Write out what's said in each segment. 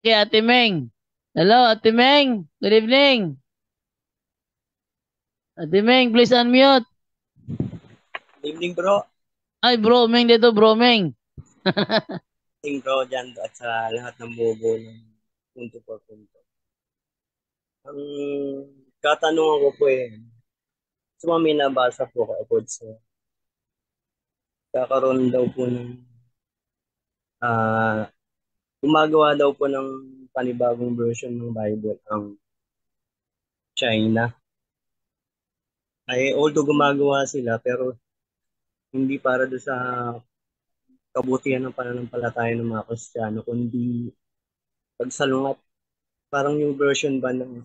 kay Ate Meng. Hello, Ate Meng. Good evening. Ate Meng, please unmute. Good evening bro. Ay, Bro Meng dito, Bro Meng. Good evening bro dyan at sa lahat ng buo ng punto por punto. Ang katanungan ko po may nabasa po ako about sa kakaroon daw po ng ah gumagawa daw po ng panibagong version ng Bible ang China. Ay although gumagawa sila pero hindi para do sa kabutihan ng pananampalataya ng mga Kristiyano kundi pagsalungat. Parang yung version ba ng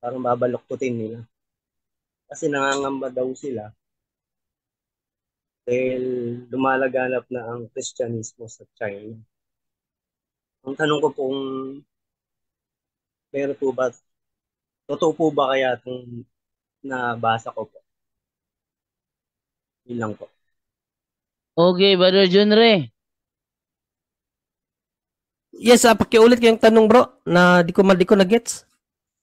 parang babaloktutin nila. Kasi nangangamba daw sila dahil lumalaganap na ang Kristyanismo sa China. Ang tanong ko kung meron po ba, totoo po ba kaya itong nabasa ko po? Yun lang po. Okay, Brother Junre. Yes, pakiulit ko yung tanong bro na di ko na-gets.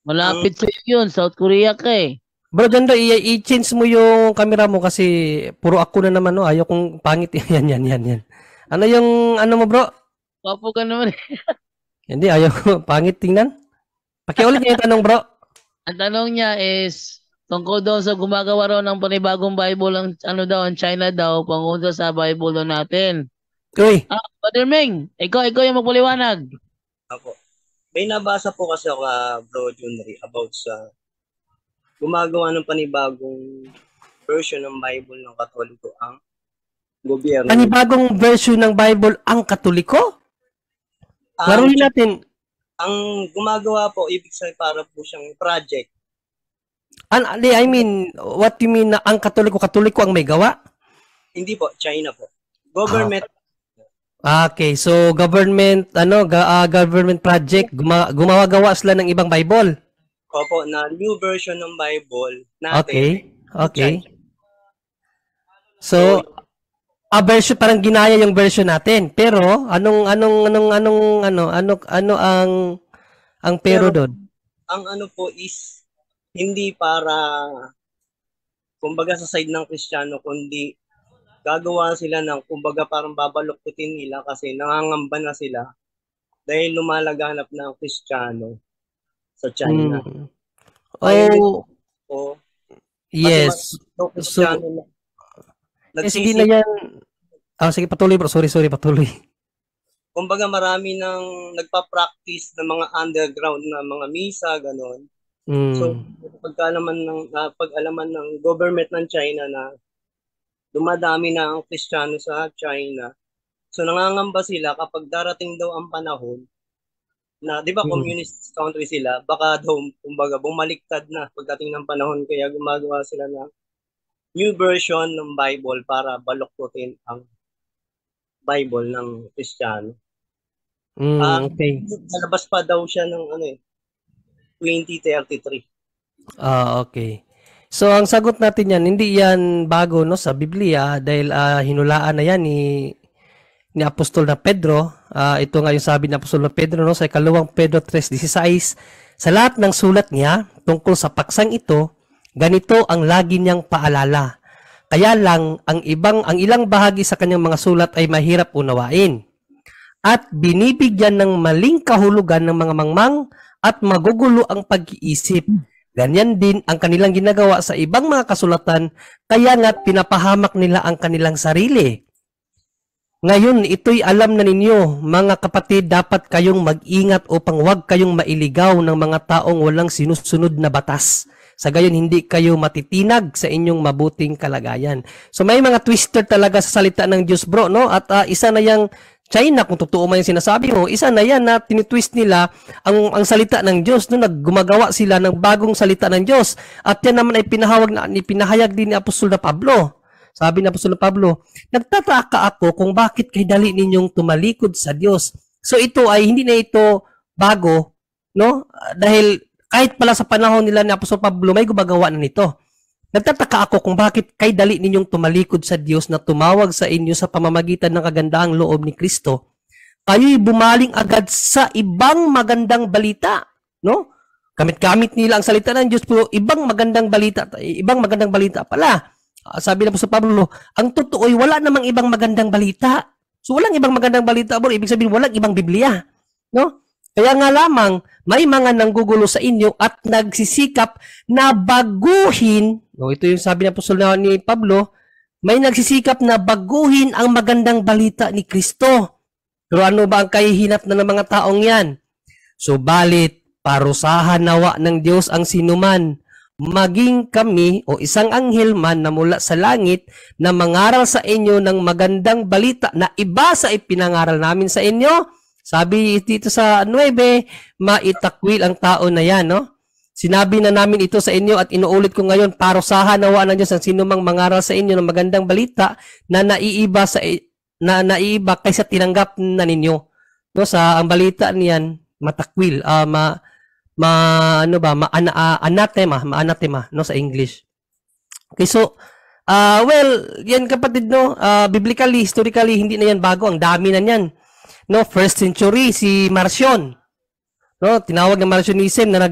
Malapit sa yun. South Korea ka eh. Bro, Jando, i-change mo yung camera mo kasi puro ako na naman, no? Ayaw kong pangit. Yan. Ano yung, ano mo, bro? Papo ka naman. Hindi, ayaw ko. Pangit tingnan. Pakiulit niyo yung tanong, bro. Ang tanong niya is, tungkol doon sa gumagawa raw ng panibagong Bible, ang China daw, pangunta sa Bible daw natin. Uy. Brother Meng, ikaw yung magpaliwanag. Ako. May nabasa po kasi ako, Bro Junry, about sa gumagawa ng panibagong version ng Bible ng Katoliko ang gobyerno. Panibagong version ng Bible ang Katoliko? Laruin natin. Ang gumagawa po, ibig sabihin para po siyang project. I mean, what you mean na ang Katoliko ang may gawa? Hindi po, China po. Government. Okay, so government, government project, gumawa-gawa sila ng ibang Bible. Opo, na new version ng Bible natin. Okay. So, version parang ginaya yung version natin. Pero ano ang pero doon? Ang ano po is hindi para kumbaga sa side ng Kristiyano kundi gagawa sila ng kumbaga parang babaluktutin nila kasi nangangamba na sila dahil lumalaganap na ang Kristiyano sa China. Yes. So, sige na yan. Sige, patuloy bro. Sorry, patuloy. Kumbaga marami nang nagpa-practice ng mga underground na mga misa, gano'n. So, pag-alaman ng government ng China na dumadami na ang Kristiyano sa China. So, nangangamba sila kapag darating daw ang panahon na, di ba, communist country sila, baka daw, kumbaga, bumaliktad na pagdating ng panahon, kaya gumagawa sila ng new version ng Bible para baluktutin ang Bible ng Kristiyano. Okay. Nalabas pa daw siya ng 2033. Okay. So, ang sagot natin yan, hindi yan bago no sa Biblia dahil hinulaan na yan ni Apostol na Pedro. Ito nga yung sabi ni Apostol na Pedro no, sa ikalawang Pedro 3:16. Sa lahat ng sulat niya tungkol sa paksang ito, ganito ang lagi niyang paalala. Kaya lang, ang ilang bahagi sa kanyang mga sulat ay mahirap unawain. At binibigyan ng maling kahulugan ng mga mangmang at magugulo ang pag-iisip. Ganyan din ang kanilang ginagawa sa ibang mga kasulatan, kaya nga pinapahamak nila ang kanilang sarili. Ngayon, ito'y alam na ninyo, mga kapatid, dapat kayong mag-ingat upang huwag kayong mailigaw ng mga taong walang sinusunod na batas. Sa gayon, hindi kayo matitinag sa inyong mabuting kalagayan. So may mga twister talaga sa salita ng Diyos, bro, no? At isa na yung China, kung totoo man yung sinasabi mo, isa na yan na tinitwist nila ang salita ng Diyos, no? Naggumagawa sila ng bagong salita ng Diyos. At yan naman ay pinahayag din ni Apostol na Pablo. Sabi ni Apostol na Pablo, nagtataka ako kung bakit kay dali ninyong tumalikod sa Diyos. So ito ay hindi na ito bago, no? Dahil kahit pala sa panahon nila ni Apostol Pablo, may gumagawa na nito. Nagtataka ako kung bakit kay dali ninyong tumalikod sa Diyos na tumawag sa inyo sa pamamagitan ng kagandahang loob ni Kristo. kayo'y bumaling agad sa ibang magandang balita, no? Gamit-gamit nila ang salita ng Diyos, pero ibang magandang balita pala. Sabi ng Apostol Pablo, ang totoo ay wala namang ibang magandang balita. So walang ibang magandang balita, bro. Ibig sabihin walang ibang Biblia, no? Kaya nga lamang may mga nanggugulo sa inyo at nagsisikap na baguhin, no? Ito yung sabi ng Apostol ni Pablo, may nagsisikap na baguhin ang magandang balita ni Kristo. Pero ano ba ang kahihinat na ng mga taong yan? Subalit, parusahan nawa ng Diyos ang sinuman, maging kami o isang anghel man na mula sa langit na mangaral sa inyo ng magandang balita na iba sa ipinangaral namin sa inyo. Sabi dito sa 9, maitakwil ang tao na yan, no? Sinabi na namin ito sa inyo at inuulit ko ngayon, parusahan nawa ng Diyos ang sinumang mangaral sa inyo ng magandang balita na naiiba kaysa tinanggap na ninyo. No, sa ang balita niyan, matakwil, anathema no sa English. Okay, so yan kapatid, no, biblically, historically hindi na yan bago, ang dami na yan. No, first century si Marcion. No, tinawag na Marcionism na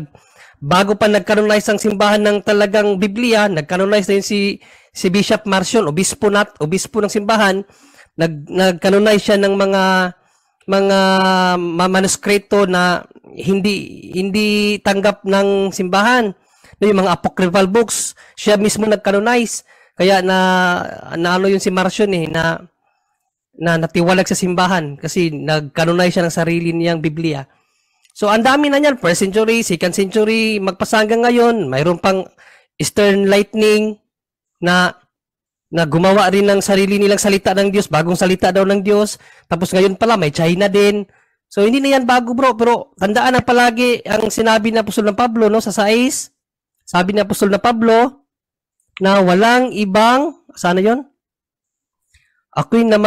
bago pa nag-canonize ang simbahan ng talagang Biblia, nag-canonize din si Bishop Marcion, obispo ng simbahan, nag-canonize siya ng mga manuskrito na hindi tanggap ng simbahan. Yung mga apocryphal books, siya mismo nag-canonize. Kaya ano yun si Marcion na natiwalag sa simbahan kasi nag-canonize siya ng sarili niyang Biblia. So, ang dami na niyan. First century, second century, magpasanggang ngayon. Mayroon pang Eastern Lightning na gumawa rin ng sarili nilang salita ng Diyos, bagong salita daw ng Diyos. Tapos ngayon pala, may China din. So, hindi na yan bago, bro. Pero tandaan na palagi ang sinabi ng Apostol ng Pablo, no, sa 6. Sabi ng Apostol na Pablo na walang ibang, sana yon? Ako'y hindi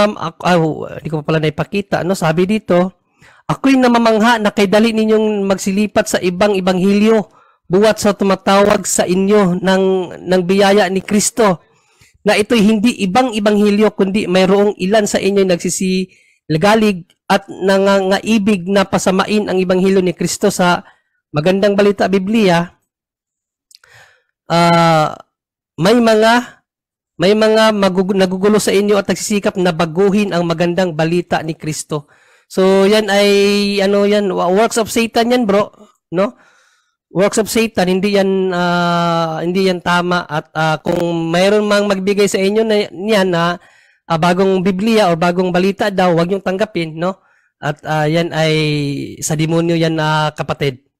ko pa pala naipakita, no? Sabi dito, ako'y namamangha na kay dali ninyong magsilipat sa ibang ibanghilyo buwat sa tumatawag sa inyo ng biyaya ni Kristo, na ito'y hindi ibang ibanghilyo kundi mayroong ilan sa inyo nagsisigalig at nangangaibig na pasamain ang ibanghilyo ni Kristo sa magandang balita Biblia. May mga nagugulo sa inyo at nagsisikap na baguhin ang magandang balita ni Kristo. So yan ay works of Satan yan, bro, no? Works of Satan, hindi yan tama at kung mayroon mang magbigay sa inyo na bagong Biblia o bagong balita daw, huwag niyong tanggapin, no? At yan ay sa demonyo yan, kapatid.